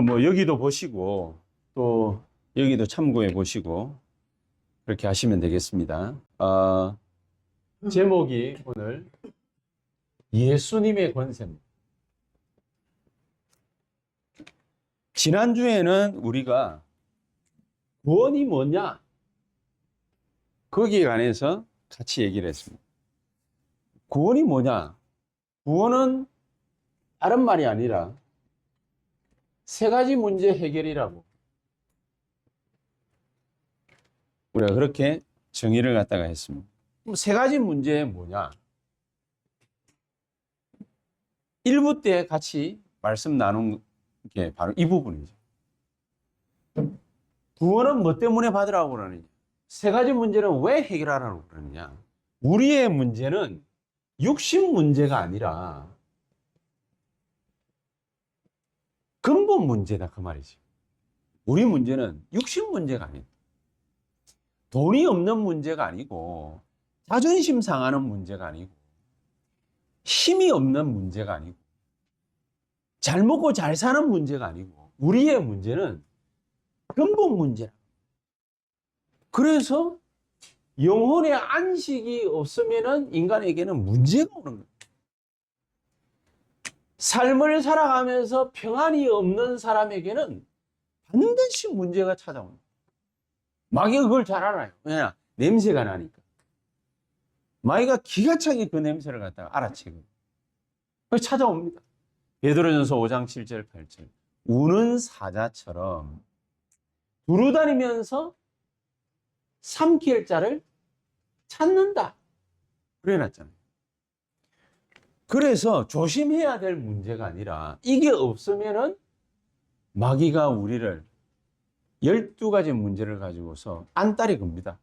오늘 뭐 여기도 보시고 또 여기도 참고해 보시고 그렇게 하시면 되겠습니다. 제목이 오늘 예수님의 권세입니다. 지난주에는 우리가 구원이 뭐냐? 거기에 관해서 같이 얘기를 했습니다. 구원이 뭐냐? 구원은 다른 말이 아니라 세 가지 문제 해결이라고 우리가 그렇게 정의를 갖다가 했습니다. 그럼 세 가지 문제 뭐냐? 1부 때 같이 말씀 나눈 게 바로 이 부분이죠. 구원은 뭐 때문에 받으라고 그러느냐? 세 가지 문제는 왜 해결하라고 그러느냐? 우리의 문제는 육신 문제가 아니라 근본 문제다 그 말이지. 우리 문제는 육신 문제가 아니다. 돈이 없는 문제가 아니고 자존심 상하는 문제가 아니고 힘이 없는 문제가 아니고 잘 먹고 잘 사는 문제가 아니고 우리의 문제는 근본 문제라. 그래서 영혼의 안식이 없으면 인간에게는 문제가 오는 거예요. 삶을 살아가면서 평안이 없는 사람에게는 반드시 문제가 찾아옵니다. 마귀가 그걸 잘 알아요. 왜냐? 냄새가 나니까. 마귀가 기가 차게 그 냄새를 갖다가 알아채고 그걸 찾아옵니다. 베드로전서 5장 7절 8절 우는 사자처럼 두루다니면서 삼킬 자를 찾는다. 그래 놨잖아요. 그래서 조심해야 될 문제가 아니라 이게 없으면은 마귀가 우리를 12가지 문제를 가지고서 안달이 겁니다.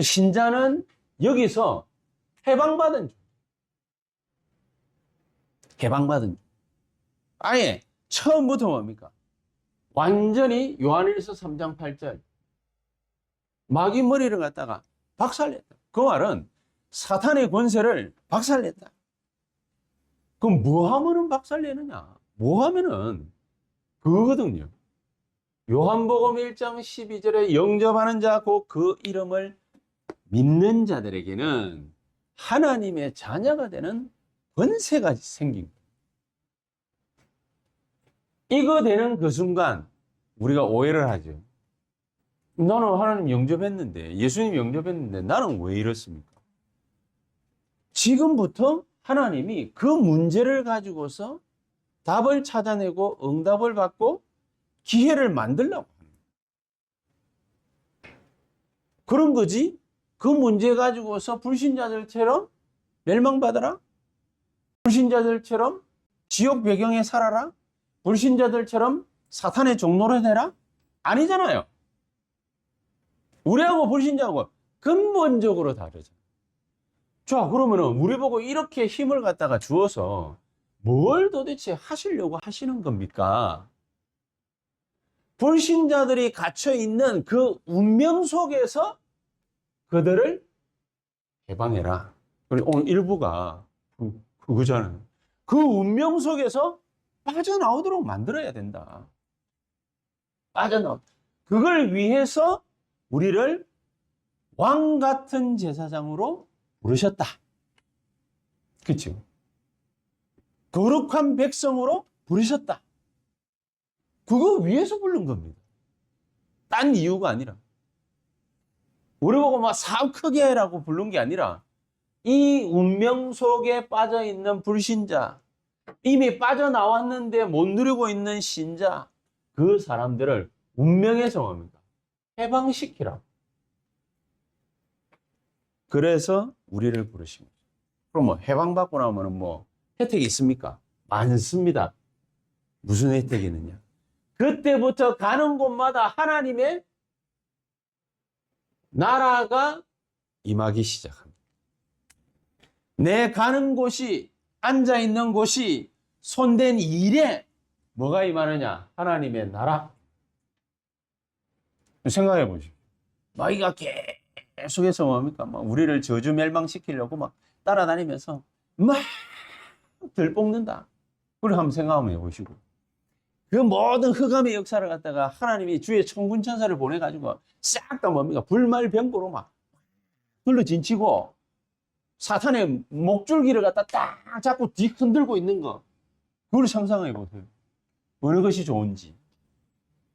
신자는 여기서 해방받은 중. 해방받은 중. 아예 처음부터 뭡니까? 완전히 요한일서 3장 8절 마귀 머리를 갖다가 박살냈다. 그 말은 사탄의 권세를 박살냈다. 그럼 뭐 하면은 박살내느냐? 뭐 하면은 그거거든요. 요한복음 1장 12절에 영접하는 자 곧 그 이름을 믿는 자들에게는 하나님의 자녀가 되는 권세가 생긴 거예요. 이거 되는 그 순간 우리가 오해를 하죠. 나는 하나님 영접했는데 예수님 영접했는데 나는 왜 이렇습니까? 지금부터 하나님이 그 문제를 가지고서 답을 찾아내고 응답을 받고 기회를 만들려고 합니다. 그런 거지. 그 문제 가지고서 불신자들처럼 멸망받아라. 불신자들처럼 지옥 배경에 살아라. 불신자들처럼 사탄의 종노릇 해라. 아니잖아요. 우리하고 불신자하고 근본적으로 다르죠. 자, 그러면은 우리 보고 이렇게 힘을 갖다가 주어서 뭘 도대체 하시려고 하시는 겁니까? 불신자들이 갇혀 있는 그 운명 속에서 그들을 해방해라. 오늘 일부가 그거잖아요. 그 운명 속에서 빠져나오도록 만들어야 된다. 그걸 위해서 우리를 왕 같은 제사장으로 부르셨다. 그렇죠? 거룩한 백성으로 부르셨다. 그거 위해서 부른 겁니다. 딴 이유가 아니라. 우리 보고 막 사업 크게 해라고 부른 게 아니라 이 운명 속에 빠져 있는 불신자, 이미 빠져나왔는데 못 누리고 있는 신자, 그 사람들을 운명에서 뭡니까? 해방시키라. 그래서 우리를 부르신 거죠. 그럼 뭐 해방받고 나면 뭐 혜택이 있습니까? 많습니다. 무슨 혜택이 있느냐? 그때부터 가는 곳마다 하나님의 나라가 임하기 시작합니다. 내 가는 곳이, 앉아있는 곳이 손댄 일에 뭐가 임하느냐? 하나님의 나라. 생각해 보십시오. 마귀가 계속해서 뭡니까? 막 우리를 저주 멸망시키려고 막 따라다니면서 막 들볶는다. 그걸 한번 생각해 보시고. 그 모든 흑암의 역사를 갖다가 하나님이 주의 천군 천사를 보내가지고 싹 다 뭡니까? 불말병거로 막 둘러진치고 사탄의 목줄기를 갖다 딱 잡고 뒤 흔들고 있는 거. 그걸 상상해 보세요. 어느 것이 좋은지.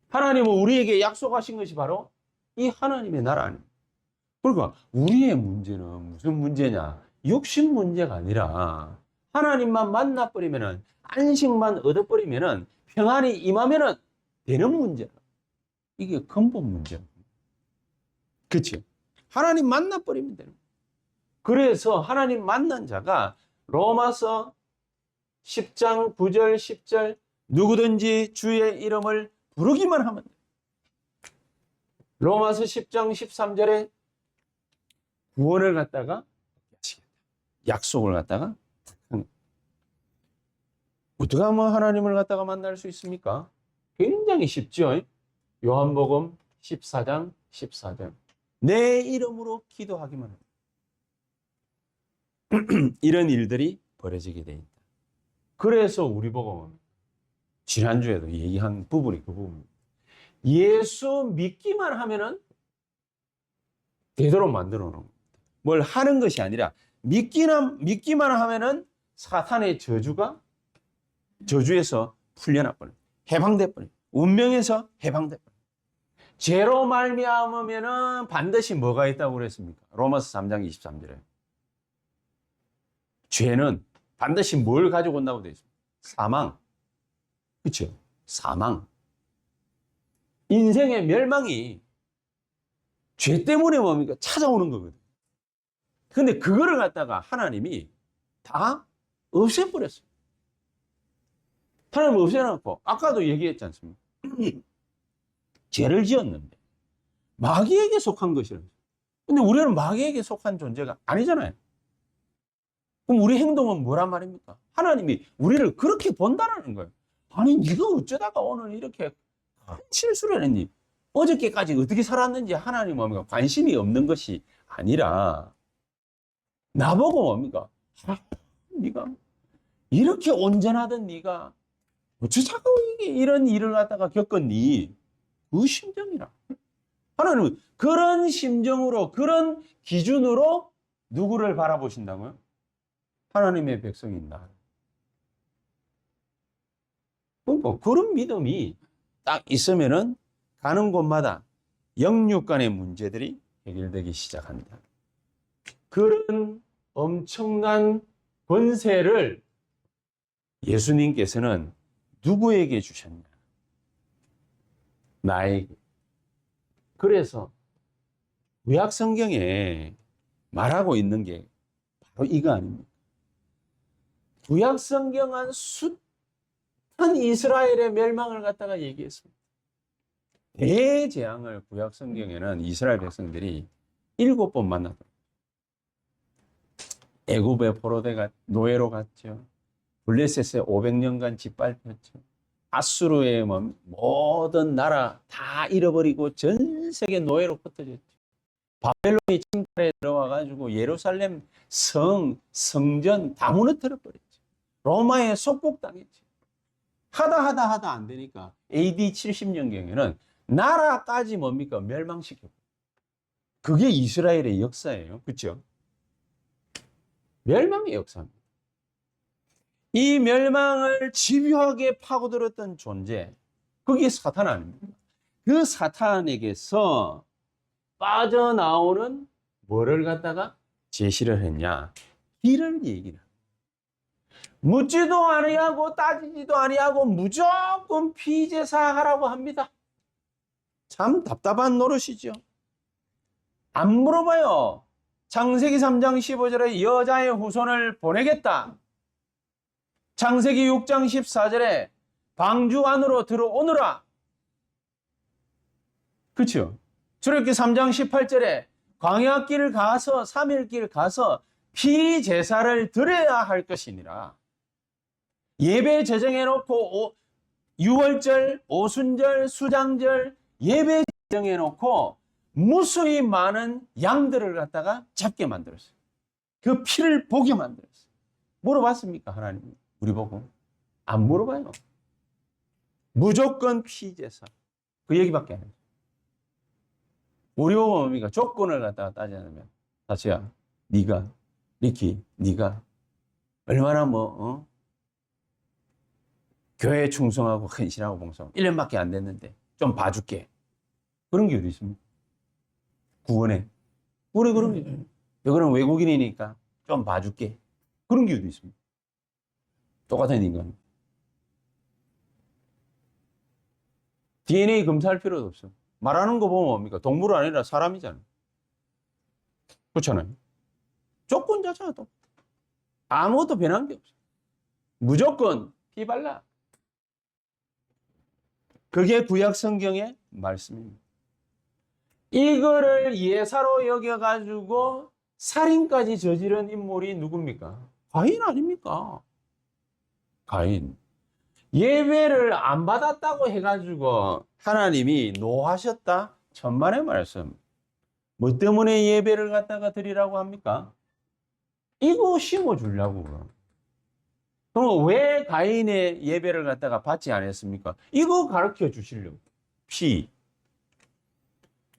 하나님은 우리에게 약속하신 것이 바로 이 하나님의 나라 아닙니까? 그러니까 우리의 문제는 무슨 문제냐? 육신 문제가 아니라 하나님만 만나버리면은 안식만 얻어버리면은 평안이 임하면은 되는 문제라. 이게 근본 문제입니다. 그렇죠? 하나님 만나버리면 되는 거예요. 그래서 하나님 만난 자가 로마서 10장 9절 10절 누구든지 주의 이름을 부르기만 하면 돼요. 로마서 10장 13절에 구원을 갖다가 약속을 갖다가 어떻게 하면 하나님을 갖다가 만날 수 있습니까? 굉장히 쉽죠. 요한복음 14장 14절 내 이름으로 기도하기만 합니다. 이런 일들이 벌어지게 돼 있다. 그래서 우리 보고 지난주에도 얘기한 부분이 그 부분입니다. 예수 믿기만 하면은 되도록 만들어 놓은 겁니다. 뭘 하는 것이 아니라 믿기만 하면은 사탄의 저주에서 풀려나 버려. 해방돼 버려. 운명에서 해방돼 버려. 죄로 말미암으면은 반드시 뭐가 있다고 그랬습니까? 로마서 3장 23절에. 죄는 반드시 뭘 가지고 온다고 되어 있습니다. 사망. 그렇죠? 사망. 인생의 멸망이 죄 때문에 뭡니까? 찾아오는 거거든. 근데 그거를 갖다가 하나님이 다 없애버렸어요. 하나님 없애놓고 아까도 얘기했지 않습니까? 죄를 지었는데 마귀에게 속한 것이라서. 근데 우리는 마귀에게 속한 존재가 아니잖아요. 그럼 우리 행동은 뭐란 말입니까? 하나님이 우리를 그렇게 본다라는 거예요. 아니 네가 어쩌다가 오늘 이렇게 큰 실수를 했니? 어저께까지 어떻게 살았는지 하나님 뭡니까? 관심이 없는 것이 아니라 나보고 뭡니까? 네가 이렇게 온전하던 네가 어쩌다가 이런 일을 갖다가 겪었니? 그 심정이라. 하나님은 그런 심정으로 그런 기준으로 누구를 바라보신다고요? 하나님의 백성인 나. 그러니까 그런 믿음이 딱 있으면은 가는 곳마다 영육 간의 문제들이 해결되기 시작한다. 그런 엄청난 권세를 예수님께서는 누구에게 주셨냐? 나에게. 그래서 구약 성경에 말하고 있는 게 바로 이거 아닙니까? 구약 성경은 숱한 이스라엘의 멸망을 갖다가 얘기했습니다. 대재앙을 구약 성경에는 이스라엘 백성들이 7번 만났다. 애굽의 포로대가 노예로 갔죠. 블레셋에 500년간 짓밟혔죠. 아수르의 모든 나라 다 잃어버리고 전 세계 노예로 흩어졌죠. 바벨론이 침탈에 들어와가지고 예루살렘 성전 다 무너뜨려 버렸죠. 로마에 속국당했죠. 하다 안 되니까 AD 70년경에는 나라까지 뭡니까? 멸망시켰고. 그게 이스라엘의 역사예요. 그렇죠? 멸망의 역사입니다. 이 멸망을 집요하게 파고들었던 존재, 그게 사탄 아닙니까? 그 사탄에게서 빠져나오는 뭐를 갖다가 제시를 했냐? 길을 얘기를. 묻지도 아니하고 따지지도 아니하고 무조건 피제사하라고 합니다. 참 답답한 노릇이죠. 안 물어봐요. 창세기 3장 15절에 여자의 후손을 보내겠다. 창세기 6장 14절에 방주 안으로 들어오느라. 그렇죠? 출애굽기 3장 18절에 광야길 가서 3일길 가서 피제사를 드려야 할 것이니라. 예배 제정해 놓고 유월절, 오순절, 수장절 예배 제정해 놓고 무수히 많은 양들을 갖다가 잡게 만들었어요. 그 피를 보게 만들었어요. 물어봤습니까? 하나님 우리 보고? 안 물어봐요. 무조건 피제사. 그 얘기밖에 안 해요. 우리 보고 뭡니까? 조건을 갖다가 따지면 다시야, 네가, 리키, 네가 얼마나 교회에 충성하고 헌신하고 봉사하고 1년밖에 안 됐는데 좀 봐줄게. 그런 게 어디 있습니까? 구원에 그런 게. 너는 외국인이니까 좀 봐줄게. 그런 게 어디 있습니까? 똑같은 인간. DNA 검사할 필요도 없어. 말하는 거 보면 뭡니까? 동물 아니라 사람이잖아요. 그렇잖아요. 조건 자체가 또 아무것도 변한 게 없어. 무조건 피 발라. 그게 구약 성경의 말씀입니다. 이거를 예사로 여겨가지고 살인까지 저지른 인물이 누굽니까? 가인 아닙니까? 가인. 예배를 안 받았다고 해가지고 하나님이 노하셨다? 천만의 말씀. 뭐 때문에 예배를 갖다가 드리라고 합니까? 이거 심어주려고. 그럼 왜 가인의 예배를 갖다가 받지 않았습니까? 이거 가르쳐 주시려고. 피.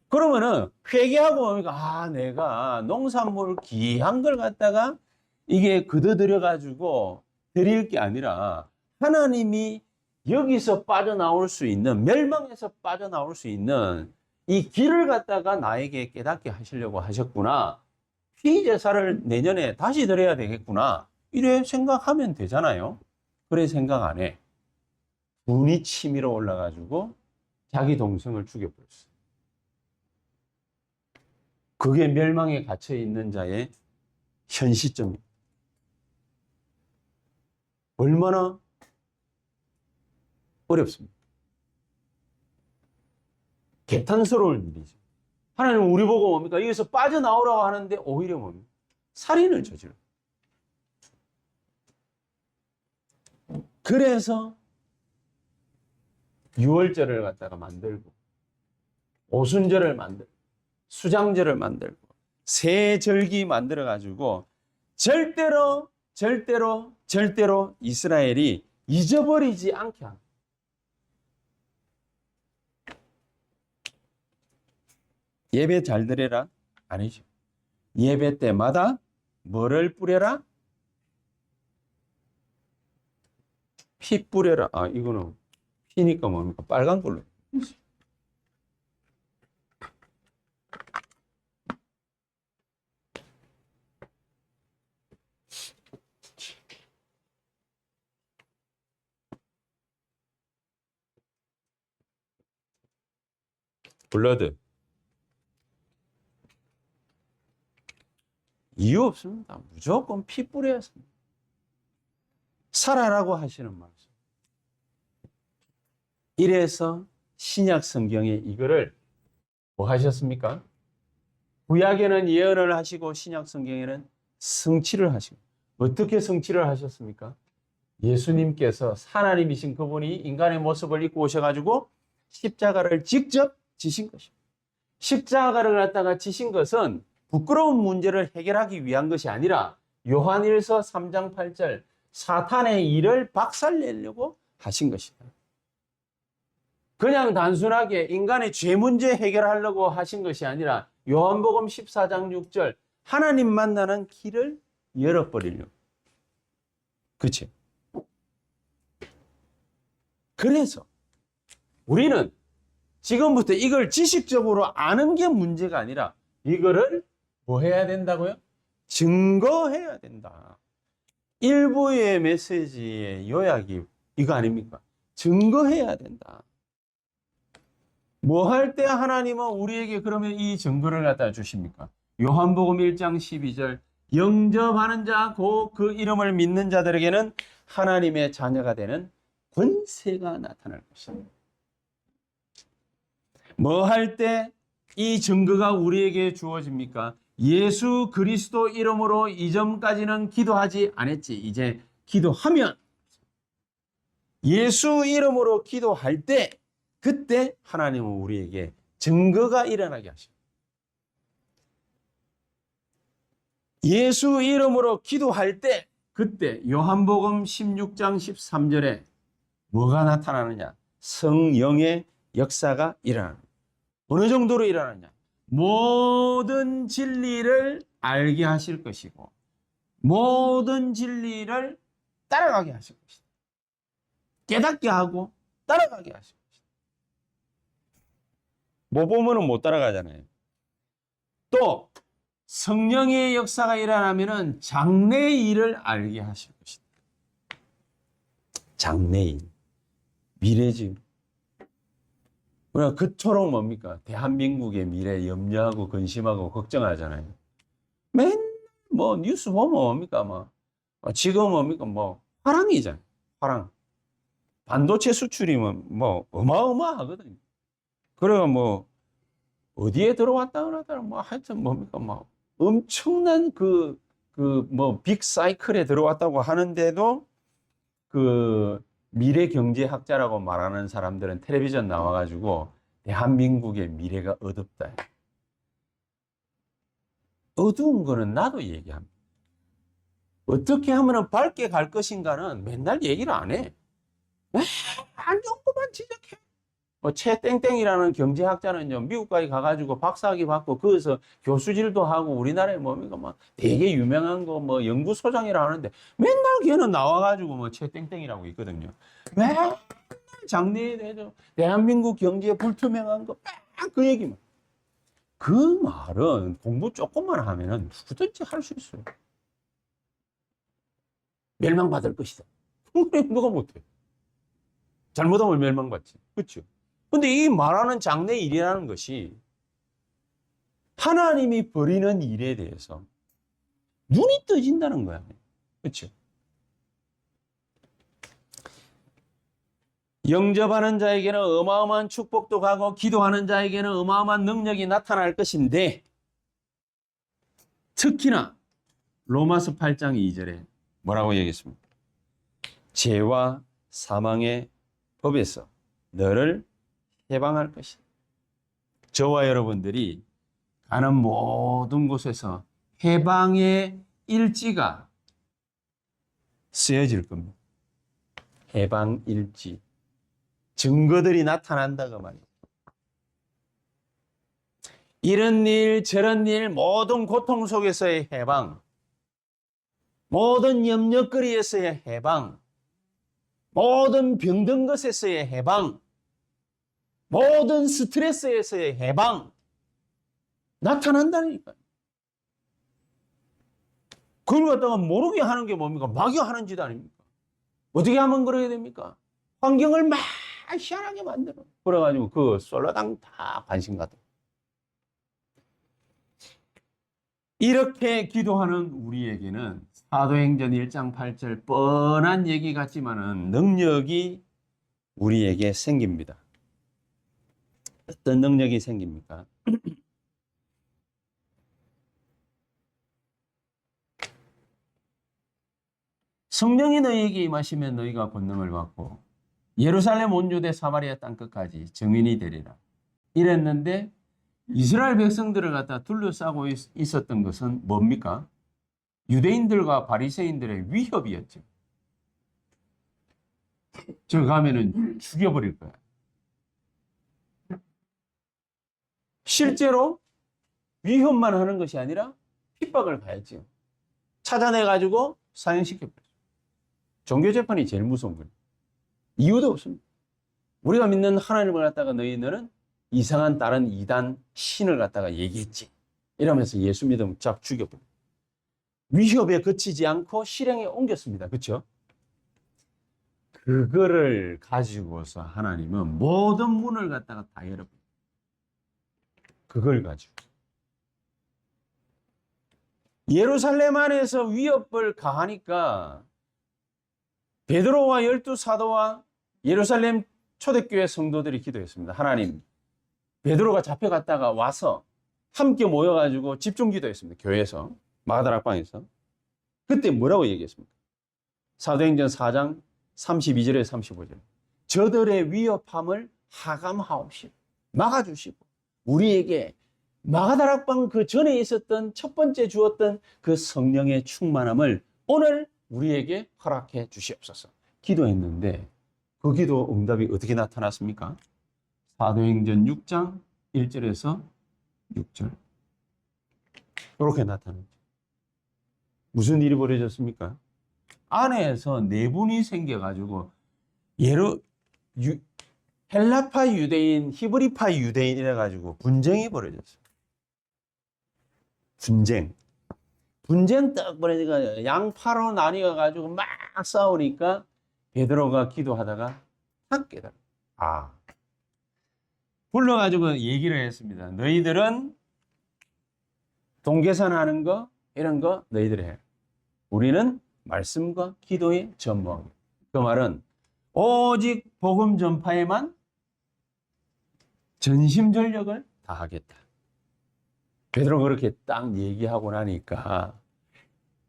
그러면은 회개하고 보니까 내가 농산물 귀한 걸 갖다가 이게 거둬들여 가지고 드릴 게 아니라 하나님이 여기서 빠져나올 수 있는, 멸망에서 빠져나올 수 있는 이 길을 갖다가 나에게 깨닫게 하시려고 하셨구나. 피제사를 내년에 다시 드려야 되겠구나. 이래 생각하면 되잖아요. 그래 생각 안 해. 분이 치밀어 올라가지고 자기 동생을 죽여버렸어. 그게 멸망에 갇혀 있는 자의 현 시점입니다. 얼마나 어렵습니다. 개탄스러울 일이죠. 하나님은 우리 보고 뭡니까? 여기서 빠져나오라고 하는데 오히려 뭡니까? 살인을 저질러. 그래서 유월절을 갖다가 만들고 오순절을 만들고 수장절을 만들고 새 절기 만들어 가지고 절대로 이스라엘이 잊어버리지 않게 합니다. 예배 잘 드려라? 아니죠. 예배 때마다 뭐를 뿌려라? 피 뿌려라. 이거는 피니까 뭡니까? 빨간 걸로. 블러드. 이유 없습니다. 무조건 피 뿌려야 합니다. 살아라고 하시는 말씀. 이래서 신약 성경에 이거를 뭐 하셨습니까? 구약에는 예언을 하시고 신약 성경에는 성취를 하시고. 어떻게 성취를 하셨습니까? 예수님께서 하나님이신 그분이 인간의 모습을 입고 오셔가지고 십자가를 직접 지신 것입니다. 십자가를 갖다가 지신 것은 부끄러운 문제를 해결하기 위한 것이 아니라 요한일서 3장 8절 사탄의 일을 박살내려고 하신 것이다. 그냥 단순하게 인간의 죄 문제 해결하려고 하신 것이 아니라 요한복음 14장 6절 하나님 만나는 길을 열어버리려고. 그치? 그래서 우리는 지금부터 이걸 지식적으로 아는 게 문제가 아니라 이거를 뭐 해야 된다고요? 증거해야 된다. 일부의 메시지의 요약이 이거 아닙니까? 증거해야 된다. 뭐 할 때 하나님은 우리에게 그러면 이 증거를 갖다 주십니까? 요한복음 1장 12절 영접하는 자, 그 이름을 믿는 자들에게는 하나님의 자녀가 되는 권세가 나타날 것입니다. 뭐 할 때 이 증거가 우리에게 주어집니까? 예수 그리스도 이름으로 이전까지는 기도하지 않았지. 이제 기도하면 예수 이름으로 기도할 때 그때 하나님은 우리에게 증거가 일어나게 하십니다. 예수 이름으로 기도할 때 그때 요한복음 16장 13절에 뭐가 나타나느냐? 성령의 역사가 일어납니다. 어느 정도로 일어나냐? 모든 진리를 알게 하실 것이고 모든 진리를 따라가게 하실 것이다. 깨닫게 하고 따라가게 하실 것이다. 못 보면은 못 따라가잖아요. 또 성령의 역사가 일어나면은 장래의 일을 알게 하실 것이다. 장래일, 미래지. 우리가 그토록 뭡니까? 대한민국의 미래 염려하고 근심하고 걱정하잖아요. 맨날 뭐 뉴스 보면 뭡니까? 뭐 지금 뭡니까? 뭐 화랑이잖아요. 화랑. 반도체 수출이면 뭐 어마어마하거든요. 그래가 뭐 어디에 들어왔다 그러더라. 뭐 하여튼 뭡니까? 뭐 엄청난 뭐 빅 사이클에 들어왔다고 하는데도 그 미래 경제학자라고 말하는 사람들은 텔레비전 나와가지고 대한민국의 미래가 어둡다. 어두운 거는 나도 얘기합니다. 어떻게 하면 밝게 갈 것인가는 맨날 얘기를 안 해. 안 좋은 것만 지적해. 뭐 최땡땡이라는 경제학자는요, 미국까지 가가지고 박사학위 받고 거기서 교수질도 하고 우리나라에 뭡니까 막 되게 유명한 거 뭐 연구소장이라 하는데 맨날 걔는 나와가지고 뭐 최땡땡이라고 있거든요. 맨날 장래에 대해서 대한민국 경제 불투명한 거 막 그 얘기만. 그 말은 공부 조금만 하면은 누구든지 할 수 있어요. 멸망받을 것이다. 그래 누가 못해? 잘못하면 멸망받지. 그렇죠? 근데 이 말하는 장래 일이라는 것이 하나님이 벌이는 일에 대해서 눈이 떠진다는 거야. 그렇죠? 영접하는 자에게는 어마어마한 축복도 가고 기도하는 자에게는 어마어마한 능력이 나타날 것인데 특히나 로마서 8장 2절에 뭐라고 얘기했습니까? 죄와 사망의 법에서 너를 해방할 것이다. 저와 여러분들이 가는 모든 곳에서 해방의 일지가 쓰여질 겁니다. 해방 일지. 증거들이 나타난다고 말이에요. 이런 일, 저런 일, 모든 고통 속에서의 해방, 모든 염려거리에서의 해방, 모든 병든 것에서의 해방, 모든 스트레스에서의 해방 나타난다니까요. 그걸 갖다가 모르게 하는 게 뭡니까? 막이 하는 짓 아닙니까? 어떻게 하면 그러게 됩니까? 환경을 막 희한하게 만들어. 그래가지고 그 솔로당 다 관심 가도. 이렇게 기도하는 우리에게는 사도행전 1장 8절 뻔한 얘기 같지만은 능력이 우리에게 생깁니다. 어떤 능력이 생깁니까? 성령이 너희에게 임하시면 너희가 권능을 받고 예루살렘 온 유대 사마리아 땅 끝까지 증인이 되리라. 이랬는데 이스라엘 백성들을 갖다 둘러싸고 있었던 것은 뭡니까? 유대인들과 바리새인들의 위협이었죠. 저 가면은 죽여버릴 거야. 실제로 위협만 하는 것이 아니라 핍박을 가했죠. 찾아내가지고 사형시켜버렸어요. 종교재판이 제일 무서운 거예요. 이유도 없습니다. 우리가 믿는 하나님을 갖다가 너희는 이상한 다른 이단 신을 갖다가 얘기했지. 이러면서 예수 믿으면 쫙 죽여버려요. 위협에 그치지 않고 실행에 옮겼습니다. 그렇죠? 그거를 가지고서 하나님은 모든 문을 갖다가 다 열어버려요. 그걸 가지고. 예루살렘 안에서 위협을 가하니까 베드로와 12사도와 예루살렘 초대교회 성도들이 기도했습니다. 하나님, 베드로가 잡혀갔다가 와서 함께 모여가지고 집중 기도했습니다. 교회에서, 마가다락방에서. 그때 뭐라고 얘기했습니까? 사도행전 4장 32절에 35절. 저들의 위협함을 하감하옵시고 막아주시고 우리에게 마가다락방 그 전에 있었던 첫 번째 주었던 그 성령의 충만함을 오늘 우리에게 허락해 주시옵소서. 기도했는데 그 기도 응답이 어떻게 나타났습니까? 사도행전 6장 1절에서 6절. 이렇게 나타났죠. 무슨 일이 벌어졌습니까? 안에서 내분이 생겨가지고 헬라파 유대인, 히브리파 유대인 이래가지고 분쟁이 벌어졌어요. 분쟁 딱 벌어지니까 양파로 나뉘어가지고 막 싸우니까 베드로가 기도하다가 탁 깨달아. 불러가지고 얘기를 했습니다. 너희들은 동계산하는 거 이런 거 너희들이 해. 우리는 말씀과 기도에 전무하고. 그 말은 오직 복음 전파에만 전심전력을 다하겠다. 베드로 그렇게 딱 얘기하고 나니까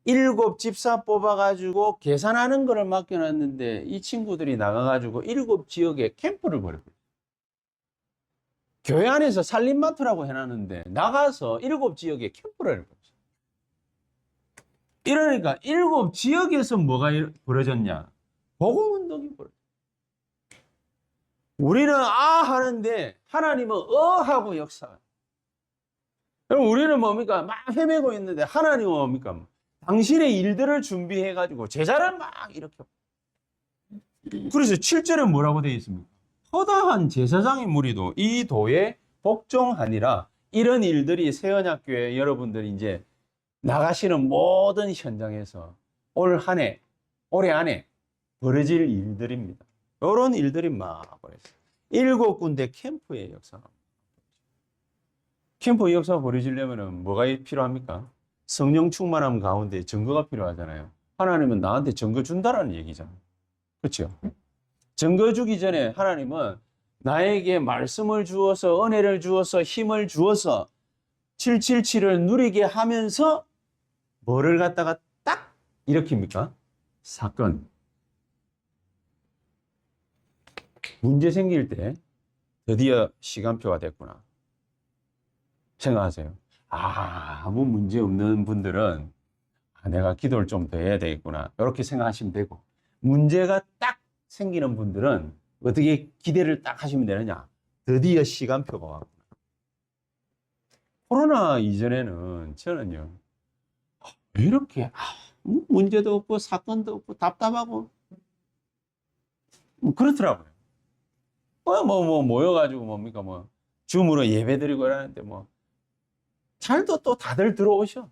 7 집사 뽑아가지고 계산하는 거를 맡겨놨는데 이 친구들이 나가가지고 7 지역에 캠프를 벌여버려요. 교회 안에서 살림마트라고 해놨는데 나가서 7 지역에 캠프를 해버렸어요. 이러니까 7 지역에서 뭐가 벌어졌냐? 복음운동이 벌어졌어요. 우리는 하는데 하나님은 하고 역사해요. 그럼 우리는 뭡니까? 막 헤매고 있는데 하나님은 뭡니까? 당신의 일들을 준비해가지고 제자를 막 일으켜. 그래서 7절에 뭐라고 되어 있습니까? 허다한 제사장의 무리도 이 도에 복종하니라. 이런 일들이 새언약교회 여러분들이 이제 나가시는 모든 현장에서 올해 안에 벌어질 일들입니다. 이런 일들이 막 벌어졌어요. 7 군데 캠프의 역사가. 캠프 역사가 벌어지려면 뭐가 필요합니까? 성령 충만함 가운데 증거가 필요하잖아요. 하나님은 나한테 증거 준다라는 얘기잖아요. 그렇죠? 증거 주기 전에 하나님은 나에게 말씀을 주어서 은혜를 주어서 힘을 주어서 777을 누리게 하면서 뭐를 갖다가 딱 일으킵니까? 사건. 문제 생길 때 드디어 시간표가 됐구나 생각하세요. 아무 문제 없는 분들은 내가 기도를 좀 더 해야 되겠구나 이렇게 생각하시면 되고, 문제가 딱 생기는 분들은 어떻게 기대를 딱 하시면 되느냐? 드디어 시간표가 왔구나. 코로나 이전에는 저는요, 왜 이렇게 문제도 없고 사건도 없고 답답하고 그렇더라고요. 모여가지고 뭡니까 줌으로 예배드리고 이러는데 잘도 또 다들 들어오셔.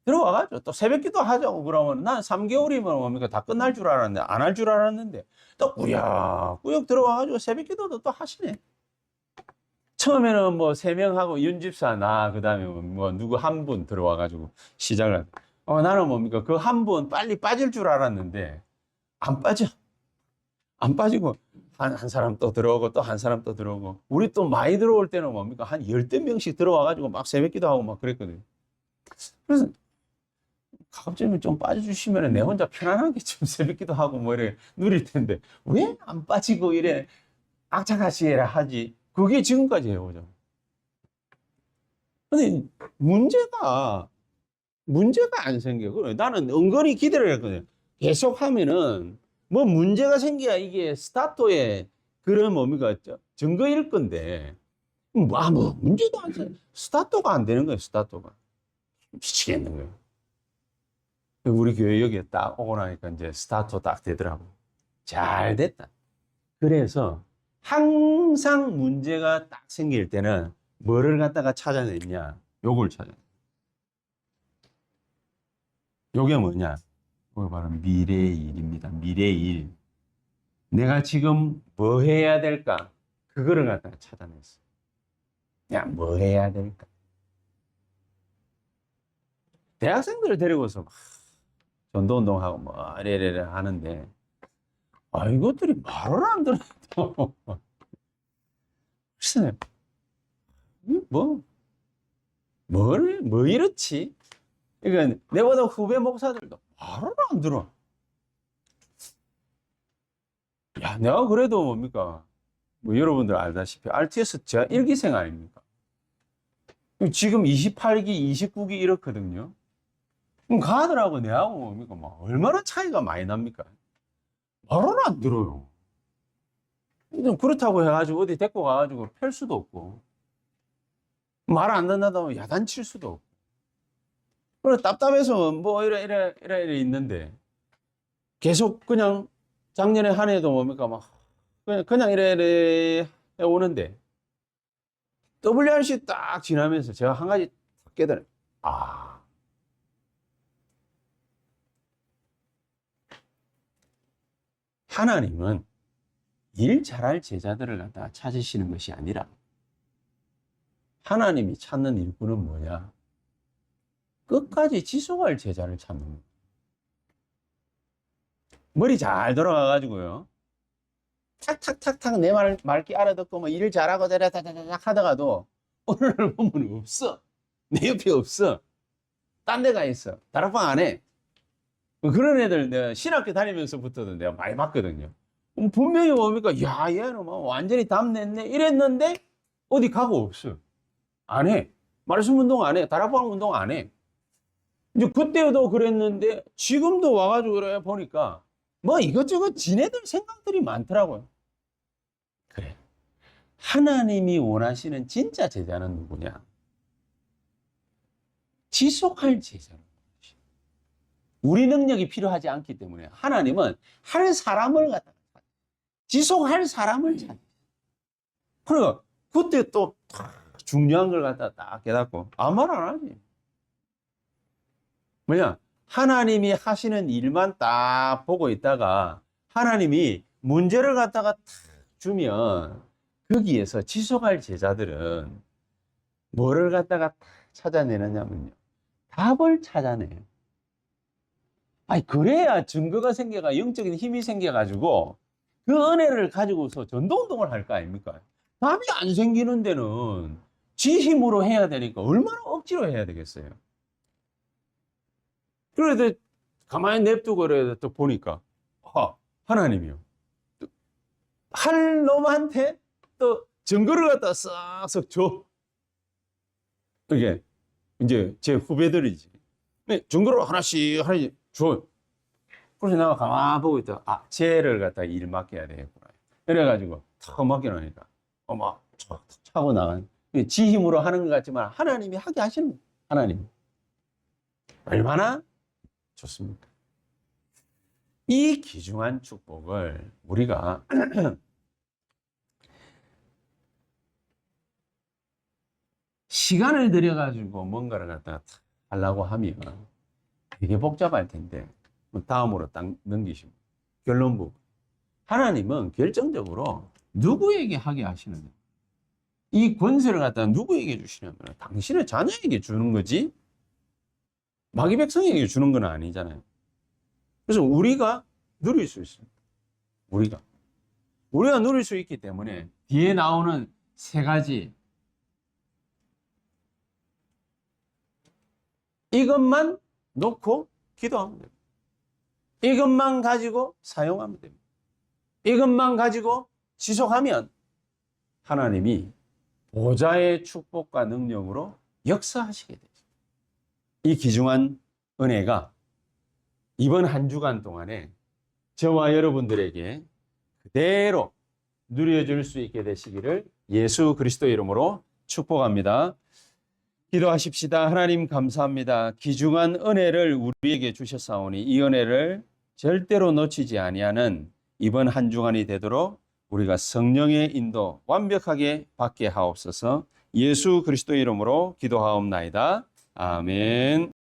들어와가지고 또 새벽기도 하자고 그러면 난 3개월이면 뭡니까 다 끝날 줄 알았는데, 안 할 줄 알았는데 또 꾸역꾸역 들어와가지고 새벽기도도 또 하시네. 처음에는 3명하고 윤집사 나 그다음에 누구 한 분 들어와가지고 시작을 나는 뭡니까 그 한 분 빨리 빠질 줄 알았는데 안 빠지고 한 사람 또 들어오고 또 한 사람 또 들어오고, 우리 또 많이 들어올 때는 뭡니까 한 10명씩 들어와가지고 막 새벽기도 하고 막 그랬거든요. 그래서 가급적이면 좀 빠져주시면 내 혼자 편안하게 좀 새벽기도 하고 이래 누릴 텐데 왜 안 빠지고 이래 악착같이 하지? 그게 지금까지 해오죠. 근데 문제가 안 생겨. 나는 은근히 기대를 했거든요. 계속 하면은 문제가 생겨야 이게 스타트에 그런 뭡니까 증거일 건데 문제도 안 생겨. 스타트가 안 되는 거예요. 스타트가 미치겠는 거예요. 우리 교회 여기에 딱 오고 나니까 이제 스타트 딱 되더라고. 잘 됐다. 그래서 항상 문제가 딱 생길 때는 뭐를 갖다가 찾아냈냐? 요걸 찾아내. 요게 뭐냐? 그게 바로 미래의 일입니다. 미래의 일. 내가 지금 뭐 해야 될까? 그거를 갖다가 찾아냈어. 야, 뭐 해야 될까? 대학생들을 데리고서 막 전도운동하고 이래래 하는데 이것들이 말을 안 들어. 글쎄, 뭐 이렇지? 그러니까 내보다 후배 목사들도 말을 안 들어. 야, 내가 그래도 뭡니까? 여러분들 알다시피 RTS 제가 1기생 아닙니까? 지금 28기, 29기 이렇거든요. 그럼 가더라고 내하고 뭡니까? 얼마나 차이가 많이 납니까? 말을 안 들어요. 좀 그렇다고 해가지고 어디 데리고 가가지고 펼 수도 없고, 말 안 듣는다고 야단칠 수도 없고, 그래 답답해서 뭐 이래 있는데, 계속 그냥 작년에 한 해도 뭡니까, 막, 그냥 이래 오는데, WRC 딱 지나면서 제가 한 가지 깨달아요. 아, 하나님은 일 잘할 제자들을 갖다가 찾으시는 것이 아니라 하나님이 찾는 일꾼은 뭐냐? 끝까지 지속할 제자를 찾는 거예요. 머리 잘 돌아가가지고요. 탁탁탁탁 내 말기 알아듣고 뭐 일 잘하고 다다다닥 하다가도 어느 날 보면 없어. 내 옆에 없어. 딴 데 가 있어. 다락방 안 해. 그런 애들 내가 신학교 다니면서부터도 내가 많이 봤거든요. 분명히 뭡니까? 야, 얘는 뭐 완전히 담 냈네. 이랬는데 어디 가고 없어. 안 해. 말씀 운동 안 해. 다락방 운동 안 해. 이제 그때도 그랬는데 지금도 와가지고 그래 보니까 뭐 이것저것 지네들 생각들이 많더라고요. 그래. 하나님이 원하시는 진짜 제자는 누구냐? 지속할 제자는 누구지? 우리 능력이 필요하지 않기 때문에 하나님은 할 사람을 갖다가 지속할 사람을 찾는. 그러니까 그때 또 중요한 걸 갖다 딱 깨닫고 아무 말 안 하지. 뭐냐? 하나님이 하시는 일만 딱 보고 있다가 하나님이 문제를 갖다가 탁 주면 거기에서 지속할 제자들은 뭐를 갖다가 딱 찾아내느냐면요. 답을 찾아내요. 아니, 그래야 증거가 생겨가 영적인 힘이 생겨가지고 그 은혜를 가지고서 전도운동을 할 거 아닙니까? 답이 안 생기는 데는 지 힘으로 해야 되니까 얼마나 억지로 해야 되겠어요. 그래도 가만히 냅두고 그래 또 보니까 하나님이요. 할 놈한테 또 증거를 갖다 싹싹 줘. 이게 이제 제 후배들이지. 증거를 하나씩 줘. 그래서 내가 가만히 보고 있다. 아, 쟤를 갖다 일 맡겨야 되겠구나. 이래가지고 탁 맡겨놓으니까 막 차고 나간. 지 힘으로 하는 것 같지만 하나님이 하게 하시는 거예요. 하나님. 얼마나 좋습니까? 이 귀중한 축복을 우리가 시간을 들여가지고 뭔가를 갖다가 하려고 하면 되게 복잡할 텐데 다음으로 딱 넘기시면 결론 부분. 하나님은 결정적으로 누구에게 하게 하시느냐. 이 권세를 갖다가 누구에게 주시냐면 당신의 자녀에게 주는 거지 마귀 백성에게 주는 건 아니잖아요. 그래서 우리가 누릴 수 있습니다. 우리가 누릴 수 있기 때문에 뒤에 나오는 세 가지 이것만 놓고 기도하면 됩니다. 이것만 가지고 사용하면 됩니다. 이것만 가지고 지속하면 하나님이 보좌의 축복과 능력으로 역사하시게 되죠. 이 귀중한 은혜가 이번 한 주간 동안에 저와 여러분들에게 그대로 누려줄 수 있게 되시기를 예수 그리스도 이름으로 축복합니다. 기도하십시다. 하나님 감사합니다. 귀중한 은혜를 우리에게 주셨사오니 이 은혜를 절대로 놓치지 아니하는 이번 한 주간이 되도록 우리가 성령의 인도 완벽하게 받게 하옵소서. 예수 그리스도 이름으로 기도하옵나이다. 아멘.